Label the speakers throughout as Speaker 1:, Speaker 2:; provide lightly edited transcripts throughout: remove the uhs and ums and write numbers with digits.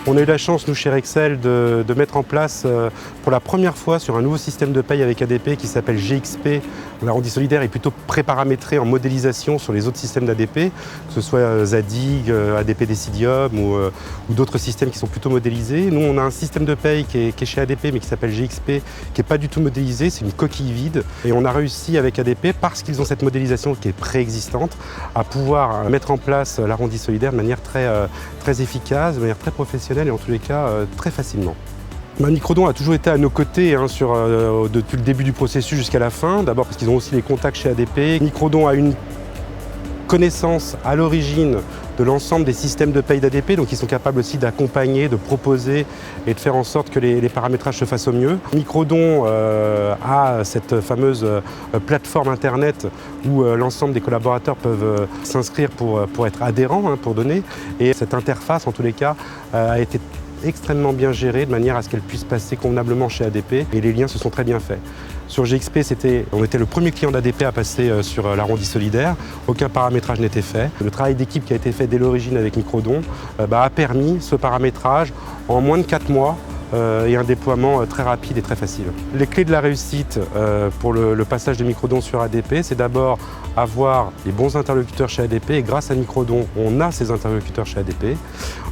Speaker 1: On a eu la chance, nous, chez Rexel, de mettre en place pour la première fois sur un nouveau système de paye avec ADP qui s'appelle GXP. L'arrondi solidaire est plutôt préparamétré en modélisation sur les autres systèmes d'ADP, que ce soit Zadig, ADP Decidium ou d'autres systèmes qui sont plutôt modélisés. Nous, on a un système de paye qui est chez ADP mais qui s'appelle GXP, qui n'est pas du tout modélisé, c'est une coquille vide. Et on a réussi avec ADP, parce qu'ils ont cette modélisation qui est préexistante, à pouvoir mettre en place l'arrondi solidaire de manière très efficace, de manière très professionnelle et en tous les cas très facilement. Microdon a toujours été à nos côtés depuis le début du processus jusqu'à la fin. D'abord parce qu'ils ont aussi les contacts chez ADP. Microdon a une connaissance à l'origine de l'ensemble des systèmes de paye d'ADP, donc ils sont capables aussi d'accompagner, de proposer et de faire en sorte que les paramétrages se fassent au mieux. Microdon a cette fameuse plateforme internet où l'ensemble des collaborateurs peuvent s'inscrire pour être adhérents, pour donner. Et cette interface, en tous les cas, a été extrêmement bien gérée de manière à ce qu'elle puisse passer convenablement chez ADP et les liens se sont très bien faits. Sur GXP, on était le premier client d'ADP à passer sur l'arrondi solidaire. Aucun paramétrage n'était fait. Le travail d'équipe qui a été fait dès l'origine avec Microdon a permis ce paramétrage en moins de 4 mois et un déploiement très rapide et très facile. Les clés de la réussite pour le passage de Microdon sur ADP, c'est d'abord avoir les bons interlocuteurs chez ADP et grâce à Microdon, on a ces interlocuteurs chez ADP.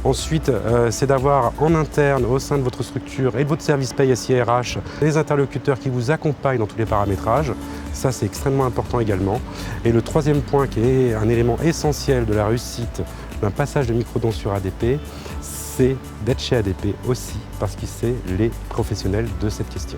Speaker 1: Ensuite, c'est d'avoir en interne, au sein de votre structure et de votre service paye SIRH, les interlocuteurs qui vous accompagnent dans tous les paramétrages. Ça, c'est extrêmement important également. Et le troisième point, qui est un élément essentiel de la réussite d'un passage de Microdon sur ADP, c'est d'être chez ADP aussi, parce que c'est les professionnels de cette question.